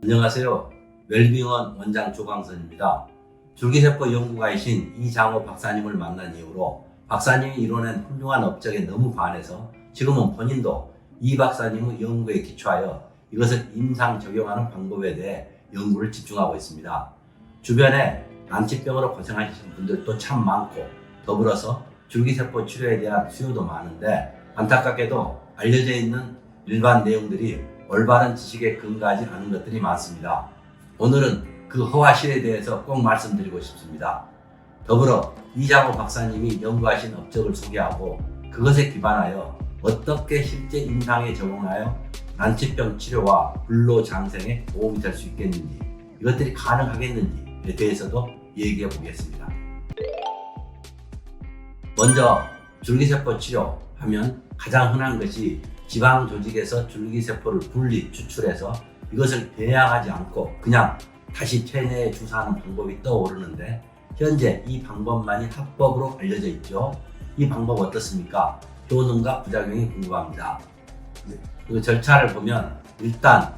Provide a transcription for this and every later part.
안녕하세요. 웰빙원 원장 조광선입니다. 줄기세포 연구가이신 이장호 박사님을 만난 이후로 박사님이 이뤄낸 훌륭한 업적에 너무 반해서 지금은 본인도 이 박사님의 연구에 기초하여 이것을 임상 적용하는 방법에 대해 연구를 집중하고 있습니다. 주변에 난치병으로 고생하시는 분들도 참 많고 더불어서 줄기세포 치료에 대한 수요도 많은데 안타깝게도 알려져 있는 일반 내용들이 올바른 지식에 근거하지 않은 것들이 많습니다. 오늘은 그 허와실에 대해서 꼭 말씀드리고 싶습니다. 더불어 이장호 박사님이 연구하신 업적을 소개하고 그것에 기반하여 어떻게 실제 임상에 적용하여 난치병 치료와 불로장생에 도움이 될 수 있겠는지, 이것들이 가능하겠는지에 대해서도 얘기해 보겠습니다. 먼저 줄기세포 치료하면 가장 흔한 것이 지방 조직에서 줄기세포를 분리 추출해서 이것을 배양하지 않고 그냥 다시 체내에 주사하는 방법이 떠오르는데, 현재 이 방법만이 합법으로 알려져 있죠. 이 방법 어떻습니까? 효능과 부작용이 궁금합니다. 그 절차를 보면 일단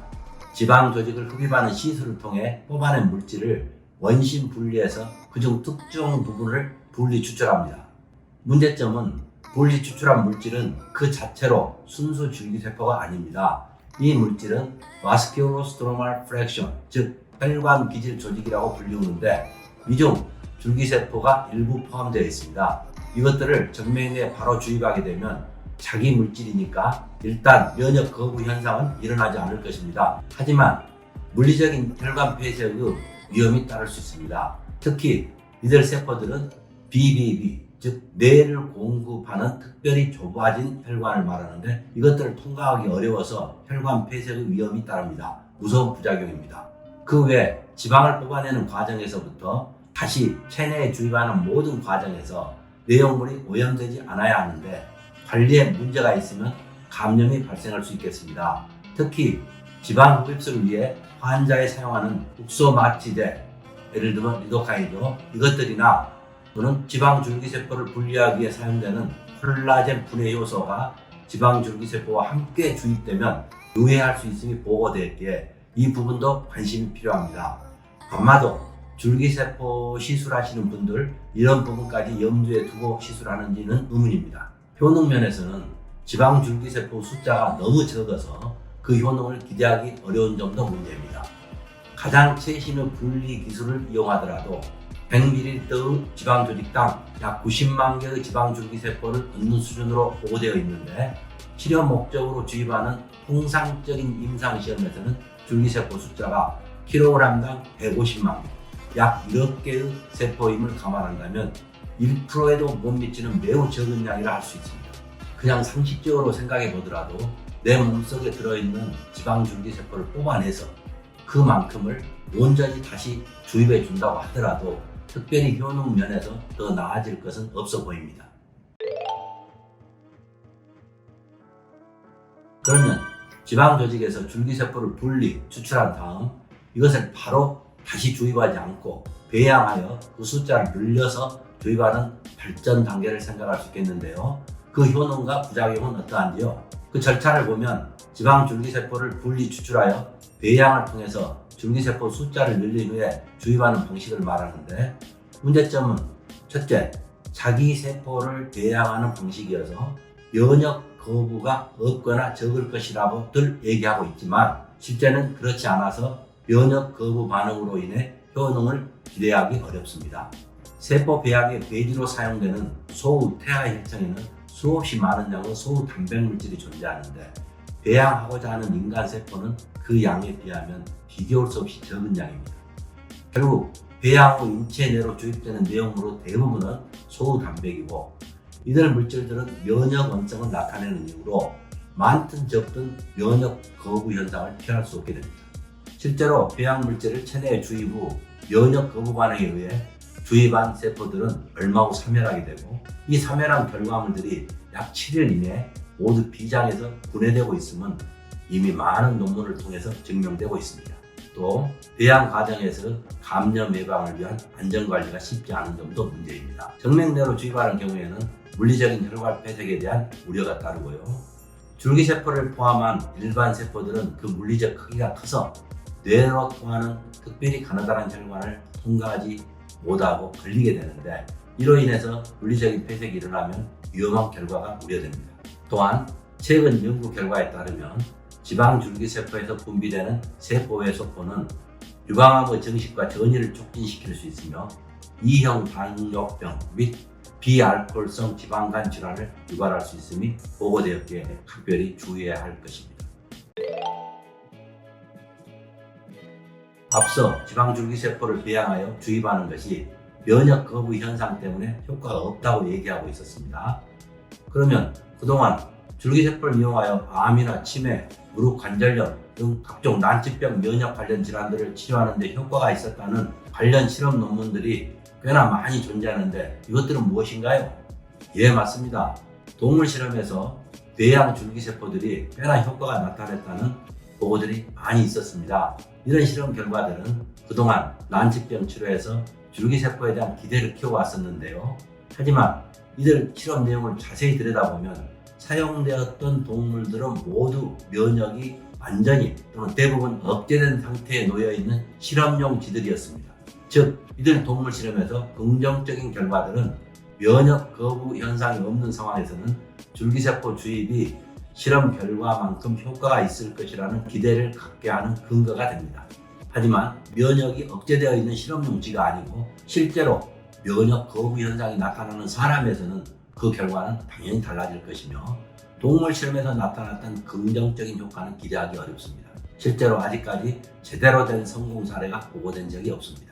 지방 조직을 흡입하는 시술을 통해 뽑아낸 물질을 원심 분리해서 그중 특정 부분을 분리 추출합니다. 문제점은 분리 추출한 물질은 그 자체로 순수 줄기세포가 아닙니다. 이 물질은 바스큘로스트로말 프랙션, 즉 혈관 기질 조직이라고 불리우는데 이중 줄기세포가 일부 포함되어 있습니다. 이것들을 정맥에 바로 주입하게 되면 자기 물질이니까 일단 면역 거부 현상은 일어나지 않을 것입니다. 하지만 물리적인 혈관 폐쇄의 위험이 따를 수 있습니다. 특히 이들 세포들은 BBB, 즉 뇌를 공급하는 특별히 좁아진 혈관을 말하는데 이것들을 통과하기 어려워서 혈관 폐쇄의 위험이 따릅니다. 무서운 부작용입니다. 그 외 지방을 뽑아내는 과정에서부터 다시 체내에 주입하는 모든 과정에서 내용물이 오염되지 않아야 하는데 관리에 문제가 있으면 감염이 발생할 수 있겠습니다. 특히 지방 흡입술을 위해 환자에 사용하는 국소마취제, 예를 들면 리도카이드, 이것들이나 또는 지방 줄기세포를 분리하기 위해 사용되는 콜라겐 분해 효소가 지방 줄기세포와 함께 주입되면 유해할 수 있음이 보고되었기에 이 부분도 관심이 필요합니다. 아마도 줄기세포 시술하시는 분들 이런 부분까지 염두에 두고 시술하는지는 의문입니다. 효능 면에서는 지방 줄기세포 숫자가 너무 적어서 그 효능을 기대하기 어려운 점도 문제입니다. 가장 최신의 분리 기술을 이용하더라도 100ml의 지방 조직당 약 90만 개의 지방 줄기세포를 얻는 수준으로 보고되어 있는데 치료 목적으로 주입하는 통상적인 임상시험에서는 줄기세포 숫자가 kg당 150만 개, 약 1억 개의 세포임을 감안한다면 1%에도 못 미치는 매우 적은 양이라 할 수 있습니다. 그냥 상식적으로 생각해 보더라도 내 몸속에 들어있는 지방 줄기세포를 뽑아내서 그만큼을 온전히 다시 주입해 준다고 하더라도 특별히 효능 면에서 더 나아질 것은 없어 보입니다. 그러면 지방 조직에서 줄기세포를 분리, 추출한 다음 이것을 바로 다시 주입하지 않고 배양하여 그 숫자를 늘려서 주입하는 발전 단계를 생각할 수 있겠는데요. 그 효능과 부작용은 어떠한지요? 그 절차를 보면 지방 줄기세포를 분리 추출하여 배양을 통해서 줄기세포 숫자를 늘린 후에 주입하는 방식을 말하는데 문제점은 첫째, 자기 세포를 배양하는 방식이어서 면역 거부가 없거나 적을 것이라고들 얘기하고 있지만 실제는 그렇지 않아서 면역 거부 반응으로 인해 효능을 기대하기 어렵습니다. 세포 배양의 배지로 사용되는 소우 태아 혈청에는 수없이 많은 양의 소우 단백물질이 존재하는데 배양하고자 하는 인간 세포는 그 양에 비하면 비교할 수 없이 적은 양입니다. 결국 배양 후 인체 내로 주입되는 내용물의 대부분은 소우 단백이고 이들 물질들은 면역 원성을 나타내는 이유로 많든 적든 면역 거부 현상을 피할 수 없게 됩니다. 실제로 배양 물질을 체내에 주입 후 면역 거부 반응에 의해 주입한 세포들은 얼마 후 사멸하게 되고 이 사멸한 결과물들이 약 7일 이내에 모두 비장에서 분해되고 있음은 이미 많은 논문을 통해서 증명되고 있습니다. 또 배양 과정에서 감염 예방을 위한 안전관리가 쉽지 않은 점도 문제입니다. 정맥내로 주입하는 경우에는 물리적인 혈관 폐색에 대한 우려가 따르고요. 줄기세포를 포함한 일반 세포들은 그 물리적 크기가 커서 뇌로 통하는 특별히 가느다란 혈관을 통과하지 못하고 걸리게 되는데, 이로 인해서 물리적인 폐색이 일어나면 위험한 결과가 우려됩니다. 또한 최근 연구 결과에 따르면 지방줄기세포에서 분비되는 세포외 소포는 유방암의 정식과 전이를 촉진시킬 수 있으며 2형 당뇨병 및 비알코올성 지방간 질환을 유발할 수 있음이 보고되었기에 각별히 주의해야 할 것입니다. 앞서 지방줄기세포를 배양하여 주입하는 것이 면역 거부 현상 때문에 효과가 없다고 얘기하고 있었습니다. 그러면 그동안 줄기세포를 이용하여 암이나 치매, 무릎 관절염 등 각종 난치병 면역 관련 질환들을 치료하는 데 효과가 있었다는 관련 실험 논문들이 꽤나 많이 존재하는데, 이것들은 무엇인가요? 예, 맞습니다. 동물 실험에서 배양 줄기세포들이 꽤나 효과가 나타났다는 보고들이 많이 있었습니다. 이런 실험 결과들은 그동안 난치병 치료에서 줄기세포에 대한 기대를 키워왔었는데요. 하지만 이들 실험 내용을 자세히 들여다보면 사용되었던 동물들은 모두 면역이 완전히 또는 대부분 억제된 상태에 놓여있는 실험용 쥐들이었습니다. 즉, 이들 동물 실험에서 긍정적인 결과들은 면역 거부 현상이 없는 상황에서는 줄기세포 주입이 실험 결과만큼 효과가 있을 것이라는 기대를 갖게 하는 근거가 됩니다. 하지만 면역이 억제되어 있는 실험용 쥐가 아니고 실제로 면역 거부 현상이 나타나는 사람에서는 그 결과는 당연히 달라질 것이며, 동물 실험에서 나타났던 긍정적인 효과는 기대하기 어렵습니다. 실제로 아직까지 제대로 된 성공 사례가 보고된 적이 없습니다.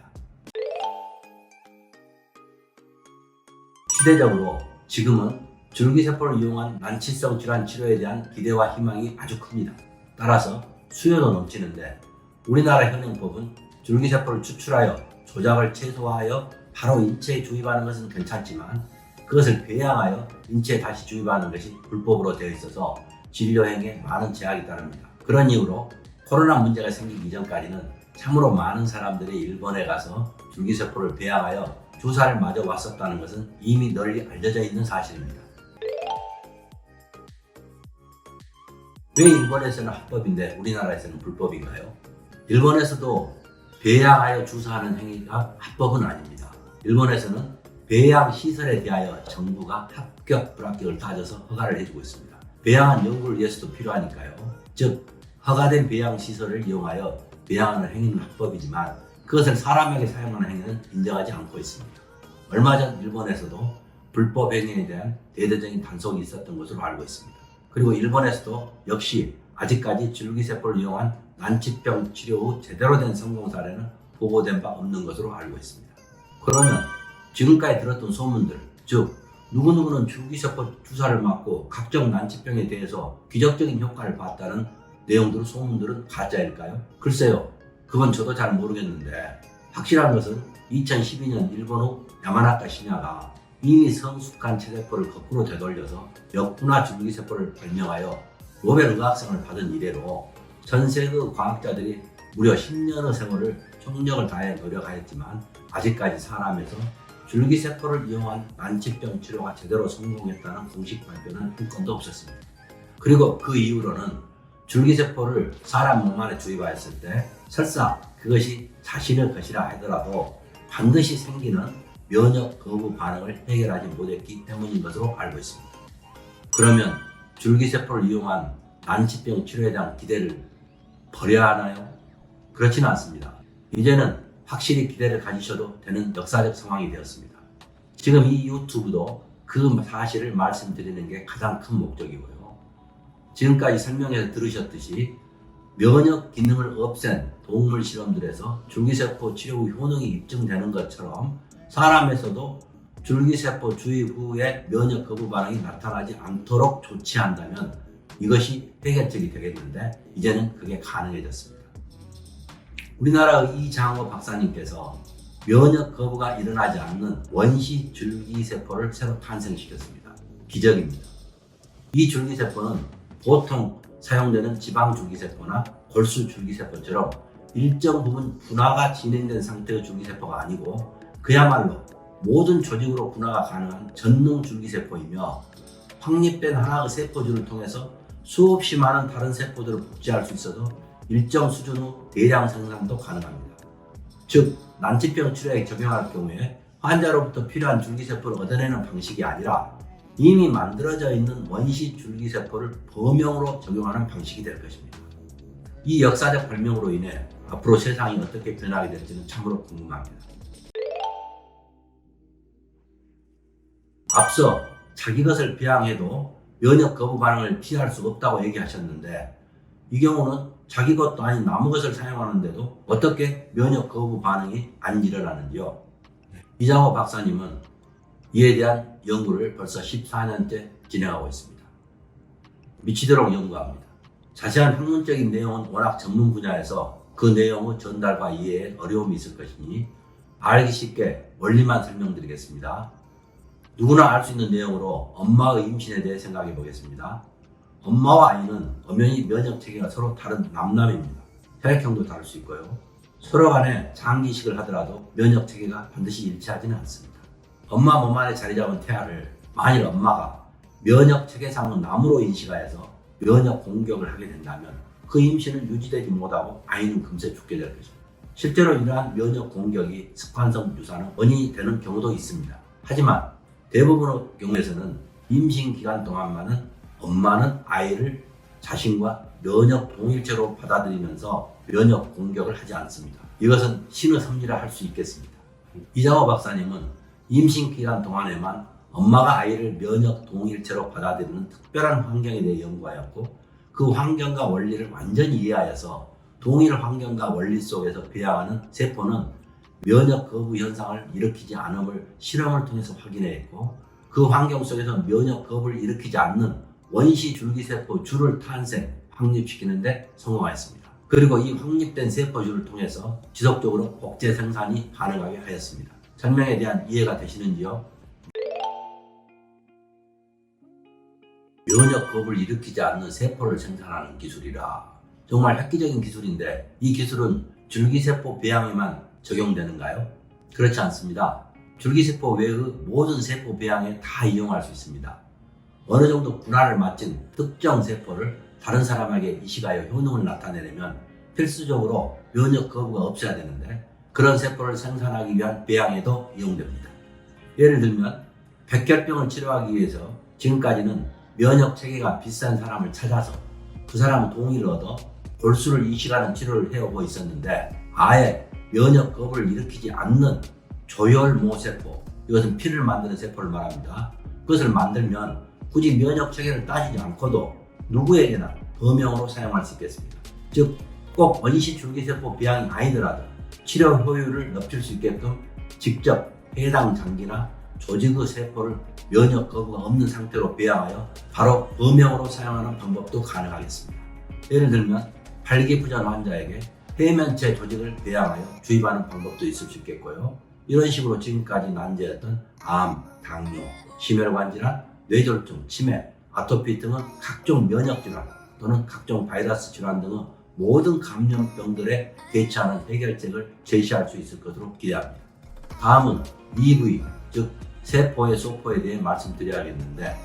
시대적으로 지금은 줄기세포를 이용한 난치성 질환 치료에 대한 기대와 희망이 아주 큽니다. 따라서 수요도 넘치는데, 우리나라 현행법은 줄기세포를 추출하여 조작을 최소화하여 바로 인체에 주입하는 것은 괜찮지만 그것을 배양하여 인체에 다시 주입하는 것이 불법으로 되어 있어서 진료행위에 많은 제약이 따릅니다. 그런 이유로 코로나 문제가 생기기 이전까지는 참으로 많은 사람들이 일본에 가서 줄기세포를 배양하여 주사를 맞아 왔었다는 것은 이미 널리 알려져 있는 사실입니다. 왜 일본에서는 합법인데 우리나라에서는 불법인가요? 일본에서도 배양하여 주사하는 행위가 합법은 아닙니다. 일본에서는 배양 시설에 대하여 정부가 합격, 불합격을 따져서 허가를 해주고 있습니다. 배양한 연구를 위해서도 필요하니까요. 즉, 허가된 배양 시설을 이용하여 배양하는 행위는 합법이지만 그것을 사람에게 사용하는 행위는 인정하지 않고 있습니다. 얼마 전 일본에서도 불법 행위에 대한 대대적인 단속이 있었던 것으로 알고 있습니다. 그리고 일본에서도 역시 아직까지 줄기세포를 이용한 난치병 치료 후 제대로 된 성공 사례는 보고된 바 없는 것으로 알고 있습니다. 그러면 지금까지 들었던 소문들, 즉 누구누구는 줄기세포 주사를 맞고 각종 난치병에 대해서 기적적인 효과를 봤다는 내용들, 소문들은 가짜일까요? 글쎄요, 그건 저도 잘 모르겠는데 확실한 것은 2012년 일본 후 야마나카 시냐가 이미 성숙한 체세포를 거꾸로 되돌려서 역분화 줄기세포를 발명하여 노벨 의학상을 받은 이래로 전 세계 과학자들이 무려 10년의 세월을 총력을 다해 노력하였지만 아직까지 사람에서 줄기세포를 이용한 난치병 치료가 제대로 성공했다는 공식 발표는 한 건도 없었습니다. 그리고 그 이후로는 줄기세포를 사람 몸 안에 주입하였을 때 설사 그것이 자신의 것이라 하더라도 반드시 생기는 면역 거부 반응을 해결하지 못했기 때문인 것으로 알고 있습니다. 그러면 줄기세포를 이용한 난치병 치료에 대한 기대를 버려야 하나요? 그렇지는 않습니다. 이제는 확실히 기대를 가지셔도 되는 역사적 상황이 되었습니다. 지금 이 유튜브도 그 사실을 말씀드리는 게 가장 큰 목적이고요. 지금까지 설명해서 들으셨듯이 면역 기능을 없앤 동물 실험들에서 줄기세포 치료 후 효능이 입증되는 것처럼 사람에서도 줄기세포 주입 후에 면역 거부 반응이 나타나지 않도록 조치한다면 이것이 해결책이 되겠는데 이제는 그게 가능해졌습니다. 우리나라의 이장호 박사님께서 면역 거부가 일어나지 않는 원시 줄기세포를 새로 탄생시켰습니다. 기적입니다. 이 줄기세포는 보통 사용되는 지방줄기세포나 골수줄기세포처럼 일정 부분 분화가 진행된 상태의 줄기세포가 아니고 그야말로 모든 조직으로 분화가 가능한 전능 줄기세포이며 확립된 하나의 세포줄을 통해서 수없이 많은 다른 세포들을 복제할 수 있어서 일정 수준 후 대량 생산도 가능합니다. 즉, 난치병 치료에 적용할 경우에 환자로부터 필요한 줄기세포를 얻어내는 방식이 아니라 이미 만들어져 있는 원시 줄기세포를 범용으로 적용하는 방식이 될 것입니다. 이 역사적 발명으로 인해 앞으로 세상이 어떻게 변하게 될지는 참으로 궁금합니다. 앞서 자기 것을 배양해도 면역 거부 반응을 피할 수 없다고 얘기하셨는데 이 경우는 자기 것도 아닌 남의 것을 사용하는데도 어떻게 면역 거부 반응이 안 일어나는지요? 이장호 박사님은 이에 대한 연구를 벌써 14년째 진행하고 있습니다. 미치도록 연구합니다. 자세한 학문적인 내용은 워낙 전문 분야에서 그 내용의 전달과 이해에 어려움이 있을 것이니 알기 쉽게 원리만 설명드리겠습니다. 누구나 알 수 있는 내용으로 엄마의 임신에 대해 생각해 보겠습니다. 엄마와 아이는 엄연히 면역 체계가 서로 다른 남남입니다. 혈액형도 다를 수 있고요. 서로 간에 장기 이식을 하더라도 면역 체계가 반드시 일치하지는 않습니다. 엄마 몸 안에 자리 잡은 태아를 만일 엄마가 면역 체계상의 남으로 인식하여서 면역 공격을 하게 된다면 그 임신은 유지되지 못하고 아이는 금세 죽게 될 것입니다. 실제로 이러한 면역 공격이 습관성 유산의 원인이 되는 경우도 있습니다. 하지만 대부분의 경우에서는 임신 기간 동안만은 엄마는 아이를 자신과 면역 동일체로 받아들이면서 면역 공격을 하지 않습니다. 이것은 신의 섭리라 할 수 있겠습니다. 이장호 박사님은 임신 기간 동안에만 엄마가 아이를 면역 동일체로 받아들이는 특별한 환경에 대해 연구하였고 그 환경과 원리를 완전히 이해하여서 동일 환경과 원리 속에서 배양하는 세포는 면역 거부 현상을 일으키지 않음을 실험을 통해서 확인했고 그 환경 속에서 면역 거부를 일으키지 않는 원시 줄기세포 줄을 탄생, 확립시키는 데 성공하였습니다. 그리고 이 확립된 세포줄을 통해서 지속적으로 복제 생산이 가능하게 하였습니다. 설명에 대한 이해가 되시는지요? 면역 거부를 일으키지 않는 세포를 생산하는 기술이라 정말 획기적인 기술인데 이 기술은 줄기세포 배양에만 적용되는가요? 그렇지 않습니다. 줄기세포 외의 모든 세포 배양에 다 이용할 수 있습니다. 어느 정도 분할을 마친 특정 세포를 다른 사람에게 이식하여 효능을 나타내려면 필수적으로 면역 거부가 없어야 되는데 그런 세포를 생산하기 위한 배양에도 이용됩니다. 예를 들면 백혈병을 치료하기 위해서 지금까지는 면역 체계가 비싼 사람을 찾아서 그 사람 동의를 얻어 골수를 이식하는 치료를 해오고 있었는데 아예 면역 거부를 일으키지 않는 조혈모세포, 이것은 피를 만드는 세포를 말합니다. 그것을 만들면 굳이 면역 체계를 따지지 않고도 누구에게나 범용으로 사용할 수 있겠습니다. 즉, 꼭 원시 줄기세포 배양이 아니더라도 치료 효율을 높일 수 있게끔 직접 해당 장기나 조직의 세포를 면역 거부가 없는 상태로 배양하여 바로 범용으로 사용하는 방법도 가능하겠습니다. 예를 들면 발기부전 환자에게 해면체 조직을 배양하여 주입하는 방법도 있을 수 있겠고요. 이런 식으로 지금까지 난제였던 암, 당뇨, 심혈관 질환, 뇌졸중, 치매, 아토피 등은 각종 면역질환 또는 각종 바이러스 질환 등의 모든 감염병들에 대처하는 해결책을 제시할 수 있을 것으로 기대합니다. 다음은 EV, 즉 세포의 소포에 대해 말씀드려야겠는데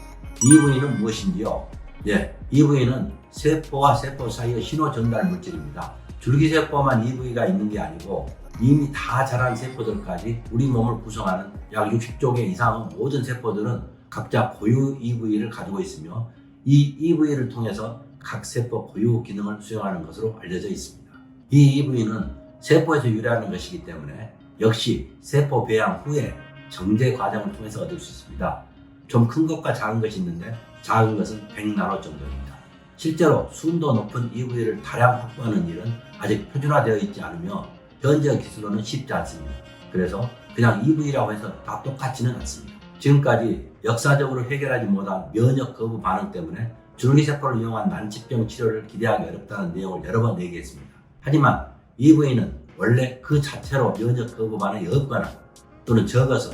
EV는 무엇인지요? 네, EV는 세포와 세포 사이의 신호 전달 물질입니다. 줄기세포만 EV가 있는 게 아니고 이미 다 자란 세포들까지 우리 몸을 구성하는 약 60조 개 이상의 모든 세포들은 각자 고유 EV를 가지고 있으며 이 EV를 통해서 각 세포 고유 기능을 수행하는 것으로 알려져 있습니다. 이 EV는 세포에서 유래하는 것이기 때문에 역시 세포 배양 후에 정제 과정을 통해서 얻을 수 있습니다. 좀 큰 것과 작은 것이 있는데 작은 것은 100나노 정도입니다. 실제로 순도 높은 EV를 다량 확보하는 일은 아직 표준화되어 있지 않으며 현재 기술로는 쉽지 않습니다. 그래서 그냥 EV라고 해서 다 똑같지는 않습니다. 지금까지 역사적으로 해결하지 못한 면역 거부 반응 때문에 줄기세포를 이용한 난치병 치료를 기대하기 어렵다는 내용을 여러 번 얘기했습니다. 하지만 EV는 원래 그 자체로 면역 거부 반응이 없거나 또는 적어서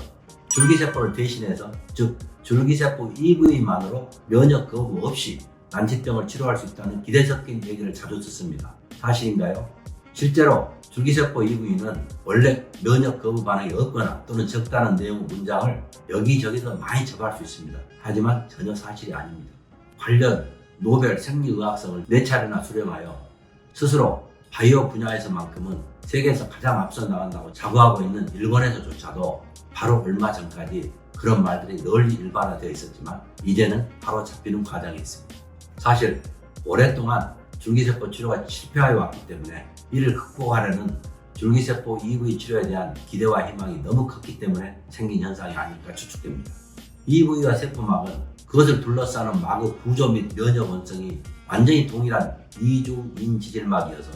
줄기세포를 대신해서 즉 줄기세포 EV만으로 면역 거부 없이 난치병을 치료할 수 있다는 기대 섞인 얘기를 자주 듣습니다. 사실인가요? 실제로 줄기세포 EV는 원래 면역 거부 반응이 없거나 또는 적다는 내용의 문장을 여기저기서 많이 접할 수 있습니다. 하지만 전혀 사실이 아닙니다. 관련 노벨 생리의학상을 4차례나 수령하여 스스로 바이오 분야에서만큼은 세계에서 가장 앞서 나간다고 자부하고 있는 일본에서조차도 바로 얼마 전까지 그런 말들이 널리 일반화되어 있었지만 이제는 바로 잡히는 과정이 있습니다. 사실 오랫동안 줄기세포 치료가 실패하여 왔기 때문에 이를 극복하려는 줄기세포 EV 치료에 대한 기대와 희망이 너무 컸기 때문에 생긴 현상이 아닐까 추측됩니다. EV와 세포막은 그것을 둘러싸는 막의 구조 및 면역 원성이 완전히 동일한 이중인 지질막이어서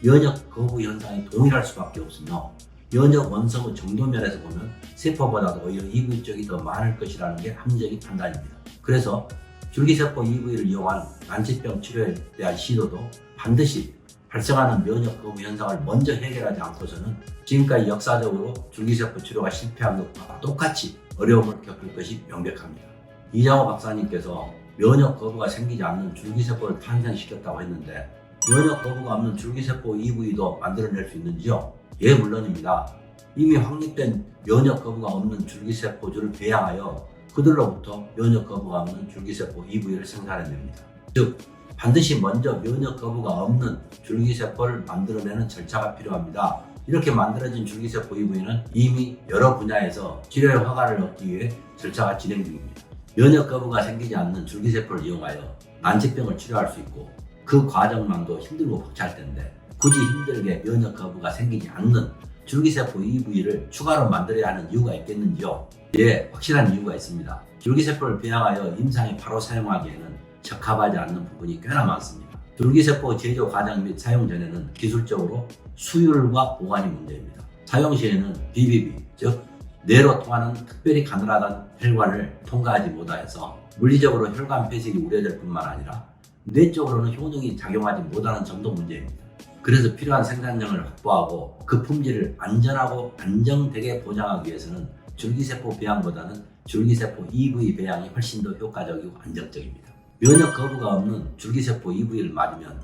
면역 거부 현상이 동일할 수밖에 없으며 면역 원성의 정도 면에서 보면 세포보다도 오히려 EV 쪽이 더 많을 것이라는 게 함정인 판단입니다. 그래서 줄기세포 EV를 이용한 난치병 치료에 대한 시도도 반드시 발생하는 면역 거부 현상을 먼저 해결하지 않고서는 지금까지 역사적으로 줄기세포 치료가 실패한 것과 똑같이 어려움을 겪을 것이 명백합니다. 이장호 박사님께서 면역 거부가 생기지 않는 줄기세포를 탄생시켰다고 했는데 면역 거부가 없는 줄기세포 EV도 만들어낼 수 있는지요? 예, 물론입니다. 이미 확립된 면역 거부가 없는 줄기세포들을 배양하여 그들로부터 면역 거부가 없는 줄기세포 EV를 생산해냅니다. 즉, 반드시 먼저 면역 거부가 없는 줄기세포를 만들어내는 절차가 필요합니다. 이렇게 만들어진 줄기세포 EV는 이미 여러 분야에서 치료의 허가를 얻기 위해 절차가 진행 중입니다. 면역 거부가 생기지 않는 줄기세포를 이용하여 난치병을 치료할 수 있고 그 과정만도 힘들고 벅찰 텐데 굳이 힘들게 면역 거부가 생기지 않는 줄기세포 EV를 추가로 만들어야 하는 이유가 있겠는지요? 예, 확실한 이유가 있습니다. 줄기세포를 배양하여 임상에 바로 사용하기에는 적합하지 않는 부분이 꽤나 많습니다. 줄기세포 제조 과정 및 사용 전에는 기술적으로 수율과 보관이 문제입니다. 사용 시에는 BBB, 즉 뇌로 통하는 특별히 가늘하던 혈관을 통과하지 못하여서 물리적으로 혈관 폐색이 우려될 뿐만 아니라 뇌 쪽으로는 효능이 작용하지 못하는 점도 문제입니다. 그래서 필요한 생산량을 확보하고 그 품질을 안전하고 안정되게 보장하기 위해서는 줄기세포 배양보다는 줄기세포 EV 배양이 훨씬 더 효과적이고 안정적입니다. 면역 거부가 없는 줄기세포 EV를 맞으면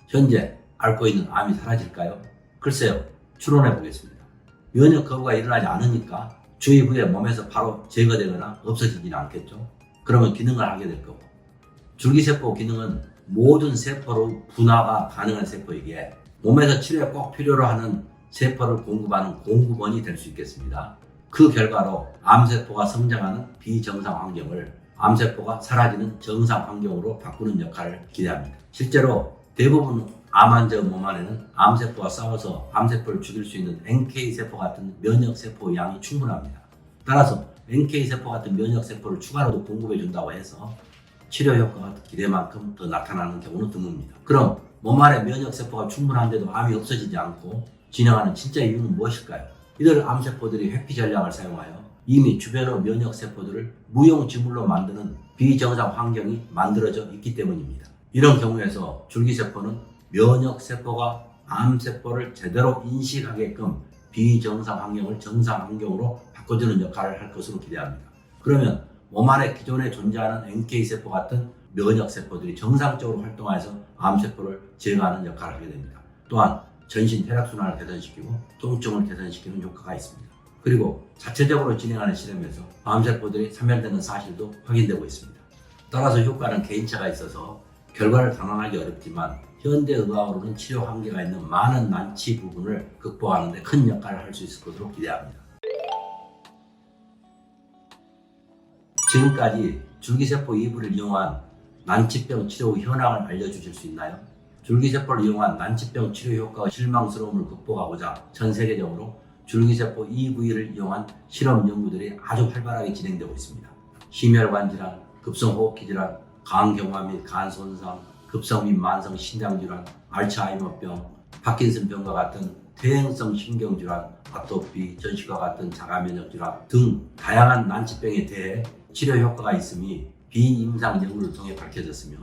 현재 앓고 있는 암이 사라질까요? 글쎄요, 추론해 보겠습니다. 면역 거부가 일어나지 않으니까 주의 후에 몸에서 바로 제거되거나 없어지지는 않겠죠. 그러면 기능을 하게 될 거고, 줄기세포 기능은 모든 세포로 분화가 가능한 세포이기에 몸에서 치료에 꼭 필요로 하는 세포를 공급하는 공급원이 될 수 있겠습니다. 그 결과로 암세포가 성장하는 비정상 환경을 암세포가 사라지는 정상 환경으로 바꾸는 역할을 기대합니다. 실제로 대부분 암 환자 몸 안에는 암세포와 싸워서 암세포를 죽일 수 있는 NK세포 같은 면역세포 양이 충분합니다. 따라서 NK세포 같은 면역세포를 추가로 공급해 준다고 해서 치료 효과가 기대만큼 더 나타나는 경우는 드뭅니다. 그럼 몸 안에 면역세포가 충분한데도 암이 없어지지 않고 진행하는 진짜 이유는 무엇일까요? 이들 암세포들이 회피 전략을 사용하여 이미 주변의 면역세포들을 무용지물로 만드는 비정상 환경이 만들어져 있기 때문입니다. 이런 경우에서 줄기세포는 면역세포가 암세포를 제대로 인식하게끔 비정상 환경을 정상 환경으로 바꿔주는 역할을 할 것으로 기대합니다. 그러면 몸 안에 기존에 존재하는 NK세포 같은 면역세포들이 정상적으로 활동해서 암세포를 제거하는 역할을 하게 됩니다. 또한 전신 혈액순환을 개선시키고 통증을 개선시키는 효과가 있습니다. 그리고 자체적으로 진행하는 실험에서 암세포들이 사멸되는 사실도 확인되고 있습니다. 따라서 효과는 개인차가 있어서 결과를 단언하기 어렵지만 현대의학으로는 치료 한계가 있는 많은 난치 부분을 극복하는 데 큰 역할을 할 수 있을 것으로 기대합니다. 지금까지 줄기세포 EV를 이용한 난치병 치료 현황을 알려주실 수 있나요? 줄기세포를 이용한 난치병 치료 효과와 실망스러움을 극복하고자 전 세계적으로 줄기세포 EV를 이용한 실험 연구들이 아주 활발하게 진행되고 있습니다. 심혈관 질환, 급성호흡기 질환, 간경화 및 간 손상, 급성 및 만성 신장질환, 알츠하이머병, 파킨슨병과 같은 퇴행성 신경질환, 아토피, 전신과 같은 자가면역질환 등 다양한 난치병에 대해 치료 효과가 있음이 비임상 연구를 통해 밝혀졌으며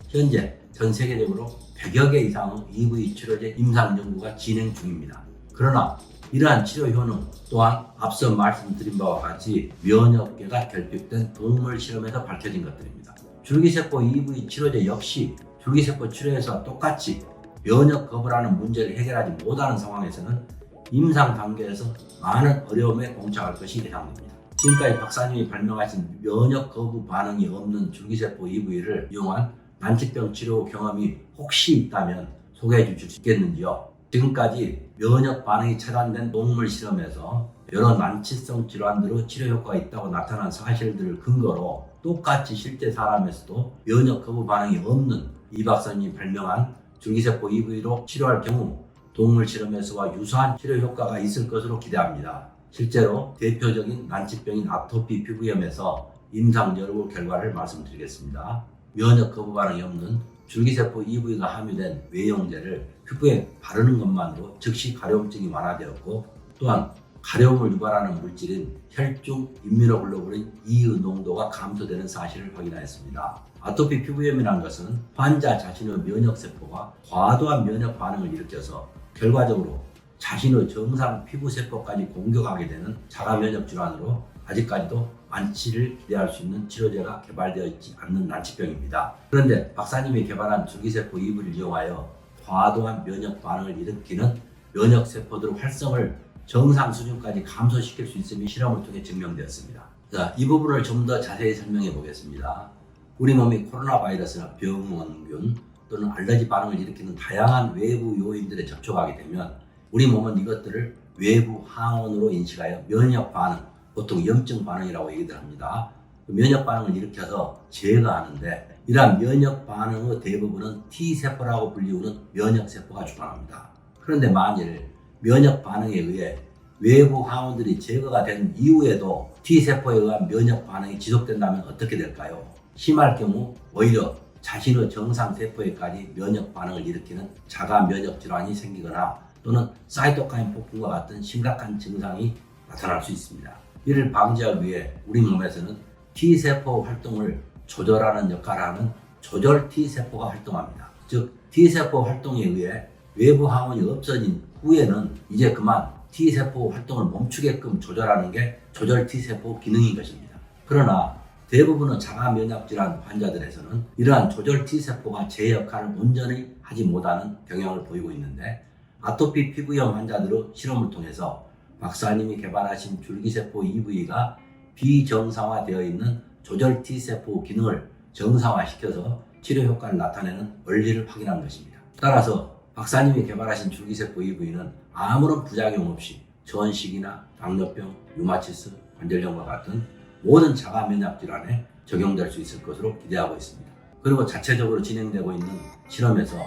현재 전 세계적으로 100여 개 이상의 EV 치료제 임상 연구가 진행 중입니다. 그러나 이러한 치료 효능 또한 앞서 말씀드린 바와 같이 면역계가 결핍된 동물 실험에서 밝혀진 것들입니다. 줄기세포 EV 치료제 역시 줄기세포 치료에서와 똑같이 면역 거부라는 문제를 해결하지 못하는 상황에서는 임상 단계에서 많은 어려움에 봉착할 것이 예상됩니다. 지금까지 박사님이 발명하신 면역 거부 반응이 없는 줄기세포 EV를 이용한 난치병 치료 경험이 혹시 있다면 소개해 주실 수 있겠는지요? 지금까지 면역 반응이 차단된 동물 실험에서 여러 난치성 질환으로 치료 효과가 있다고 나타난 사실들을 근거로 똑같이 실제 사람에서도 면역 거부 반응이 없는 이 박사님이 발명한 줄기세포 EV로 치료할 경우 동물 실험에서와 유사한 치료 효과가 있을 것으로 기대합니다. 실제로 대표적인 난치병인 아토피 피부염에서 임상 연구 결과를 말씀드리겠습니다. 면역 거부 반응이 없는 줄기세포 EV가 함유된 외용제를 피부에 바르는 것만으로 즉시 가려움증이 완화되었고, 또한 가려움을 유발하는 물질인 혈중 임뮤노글로불린 E의 농도가 감소되는 사실을 확인하였습니다. 아토피 피부염이라는 것은 환자 자신의 면역세포가 과도한 면역 반응을 일으켜서 결과적으로 자신의 정상 피부세포까지 공격하게 되는 자가면역 질환으로 아직까지도 완치를 기대할 수 있는 치료제가 개발되어 있지 않는 난치병입니다. 그런데 박사님이 개발한 줄기세포 EV를 이용하여 과도한 면역 반응을 일으키는 면역세포들의 활성을 정상 수준까지 감소시킬 수 있음이 실험을 통해 증명되었습니다. 자, 이 부분을 좀 더 자세히 설명해 보겠습니다. 우리 몸이 코로나 바이러스나 병원균 또는 알러지 반응을 일으키는 다양한 외부 요인들에 접촉하게 되면 우리 몸은 이것들을 외부 항원으로 인식하여 면역 반응, 보통 염증 반응이라고 얘기들 합니다. 면역 반응을 일으켜서 제거하는데, 이러한 면역 반응의 대부분은 T세포라고 불리우는 면역세포가 주관합니다. 그런데 만일 면역 반응에 의해 외부 항원들이 제거가 된 이후에도 T세포에 의한 면역 반응이 지속된다면 어떻게 될까요? 심할 경우 오히려 자신의 정상 세포에까지 면역 반응을 일으키는 자가 면역 질환이 생기거나 또는 사이토카인 폭풍과 같은 심각한 증상이 나타날 수 있습니다. 이를 방지하기 위해 우리 몸에서는 T세포 활동을 조절하는 역할을 하는 조절 T세포가 활동합니다. 즉 T세포 활동에 의해 외부 항원이 없어진 후에는 이제 그만 T세포 활동을 멈추게끔 조절하는 게 조절 T세포 기능인 것입니다. 그러나 대부분의 자가면역질환 환자들에서는 이러한 조절 T세포가 제 역할을 온전히 하지 못하는 경향을 보이고 있는데, 아토피 피부염 환자들의 실험을 통해서 박사님이 개발하신 줄기세포 EV가 비정상화되어 있는 조절 T세포 기능을 정상화시켜서 치료 효과를 나타내는 원리를 확인한 것입니다. 따라서 박사님이 개발하신 줄기세포 EV는 아무런 부작용 없이 전식이나 당뇨병, 류마티스, 관절염과 같은 모든 자가면역 질환에 적용될 수 있을 것으로 기대하고 있습니다. 그리고 자체적으로 진행되고 있는 실험에서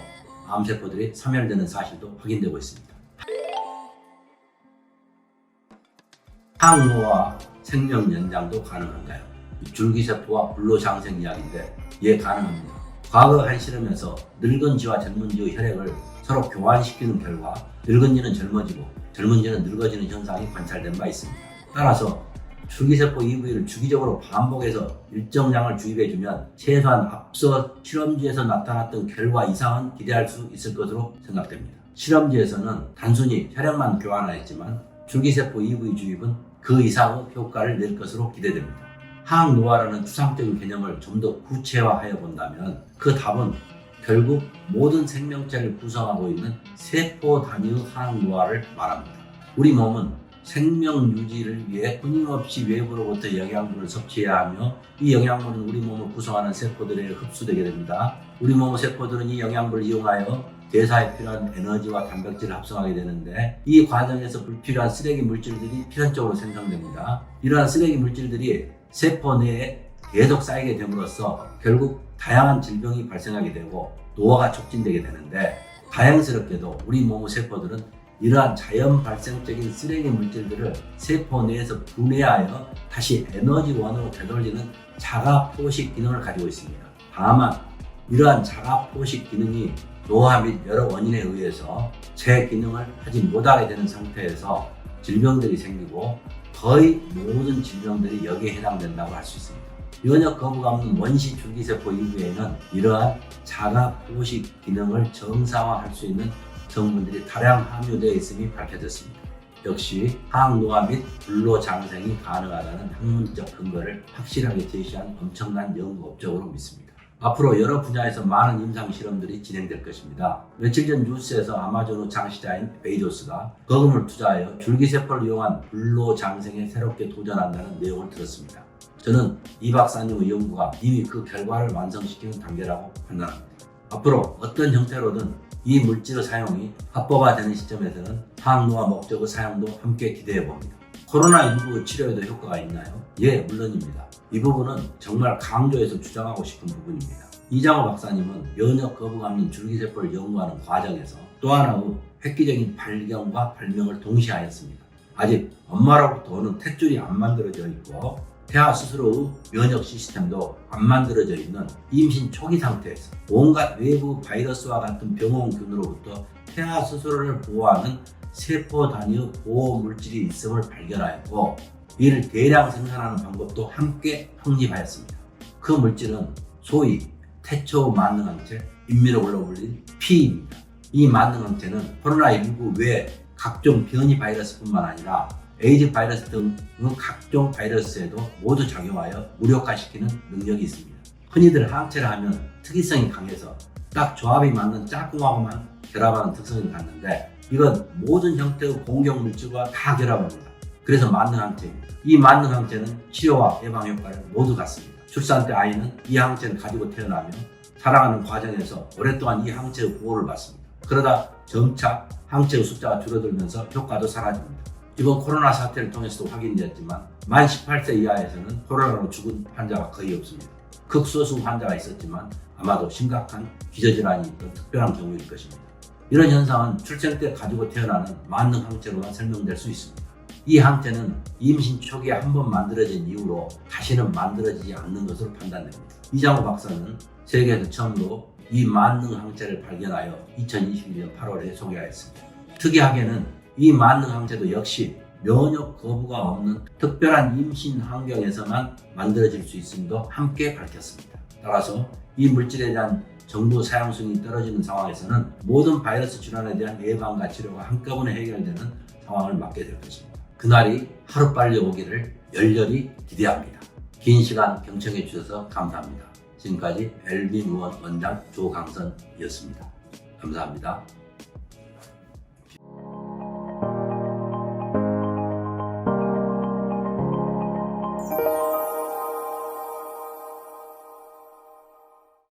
암세포들이 사멸되는 사실도 확인되고 있습니다. 항노화 생명 연장도 가능한가요? 줄기세포와 불로장생 이야기인데, 예, 가능합니다. 과거 한 실험에서 늙은 쥐와 젊은 쥐의 혈액을 서로 교환시키는 결과 늙은 쥐는 젊어지고 젊은 쥐는 늙어지는 현상이 관찰된 바 있습니다. 따라서 줄기세포 EV를 주기적으로 반복해서 일정량을 주입해주면 최소한 앞서 실험지에서 나타났던 결과 이상은 기대할 수 있을 것으로 생각됩니다. 실험지에서는 단순히 혈액만 교환하였지만 줄기세포 EV 주입은 그 이상의 효과를 낼 것으로 기대됩니다. 항노화라는 추상적인 개념을 좀 더 구체화하여 본다면 그 답은 결국 모든 생명체를 구성하고 있는 세포 단위의 항노화를 말합니다. 우리 몸은 생명 유지를 위해 끊임없이 외부로부터 영양분을 섭취해야 하며, 이 영양분은 우리 몸을 구성하는 세포들에 흡수되게 됩니다. 우리 몸의 세포들은 이 영양분을 이용하여 대사에 필요한 에너지와 단백질을 합성하게 되는데, 이 과정에서 불필요한 쓰레기 물질들이 필연적으로 생성됩니다. 이러한 쓰레기 물질들이 세포 내에 계속 쌓이게 됨으로써 결국 다양한 질병이 발생하게 되고 노화가 촉진되게 되는데, 다행스럽게도 우리 몸의 세포들은 이러한 자연 발생적인 쓰레기 물질들을 세포 내에서 분해하여 다시 에너지원으로 되돌리는 자가 포식 기능을 가지고 있습니다. 다만 이러한 자가 포식 기능이 노화 및 여러 원인에 의해서 제 기능을 하지 못하게 되는 상태에서 질병들이 생기고 거의 모든 질병들이 여기에 해당된다고 할 수 있습니다. 면역 거부가 없는 원시 줄기세포 EV에는 이러한 자가 포식 기능을 정상화할 수 있는 성분들이 다량 함유되어 있음이 밝혀졌습니다. 역시 항노화 및 불로장생이 가능하다는 학문적 근거를 확실하게 제시한 엄청난 연구 업적으로 믿습니다. 앞으로 여러 분야에서 많은 임상 실험들이 진행될 것입니다. 며칠 전 뉴스에서 아마존 창시자인 베이조스가 거금을 투자하여 줄기세포를 이용한 불로장생에 새롭게 도전한다는 내용을 들었습니다. 저는 이 박사님의 연구가 이미 그 결과를 완성시키는 단계라고 판단합니다. 앞으로 어떤 형태로든 이 물질의 사용이 합법화되는 시점에서는 항노화 목적의 사용도 함께 기대해 봅니다. 코로나19 치료에도 효과가 있나요? 예, 물론입니다. 이 부분은 정말 강조해서 주장하고 싶은 부분입니다. 이장호 박사님은 면역 거부감인 줄기세포를 연구하는 과정에서 또 하나의 획기적인 발견과 발명을 동시에 하였습니다. 아직 엄마로부터 오는 탯줄이 안 만들어져 있고 태아 스스로의 면역 시스템도 안 만들어져 있는 임신 초기 상태에서 온갖 외부 바이러스와 같은 병원균으로부터 태아 스스로를 보호하는 세포 단위의 보호 물질이 있음을 발견하였고 이를 대량 생산하는 방법도 함께 확립하였습니다. 그 물질은 소위 태초 만능항체 임뮤노글로불린 P입니다. 이 만능항체는 코로나19 외 각종 변이 바이러스뿐만 아니라 에이즈 바이러스 등의 각종 바이러스에도 모두 작용하여 무력화시키는 능력이 있습니다. 흔히들 항체를 하면 특이성이 강해서 딱 조합이 맞는 짝꿍하고만 결합하는 특성이 갖는데 이건 모든 형태의 공격 물질과 다 결합합니다. 그래서 만능항체입니다. 이 만능항체는 치료와 예방 효과를 모두 갖습니다. 출산 때 아이는 이 항체를 가지고 태어나며 살아가는 과정에서 오랫동안 이 항체의 보호를 받습니다. 그러다 점차 항체의 숫자가 줄어들면서 효과도 사라집니다. 이번 코로나 사태를 통해서도 확인되었지만 만 18세 이하에서는 코로나로 죽은 환자가 거의 없습니다. 극소수 환자가 있었지만 아마도 심각한 기저질환이 있던 특별한 경우일 것입니다. 이런 현상은 출생 때 가지고 태어나는 만능 항체로만 설명될 수 있습니다. 이 항체는 임신 초기에 한 번 만들어진 이후로 다시는 만들어지지 않는 것으로 판단됩니다. 이장호 박사는 세계에서 처음으로 이 만능 항체를 발견하여 2021년 8월에 소개하였습니다. 특이하게는 이 만능 항체도 역시 면역 거부가 없는 특별한 임신 환경에서만 만들어질 수 있음도 함께 밝혔습니다. 따라서 이 물질에 대한 정부 사용성이 떨어지는 상황에서는 모든 바이러스 질환에 대한 예방과 치료가 한꺼번에 해결되는 상황을 맞게 될 것입니다. 그날이 하루빨리 오기를 열렬히 기대합니다. 긴 시간 경청해 주셔서 감사합니다. 지금까지 엘빈의원 원장 조강선이었습니다. 감사합니다.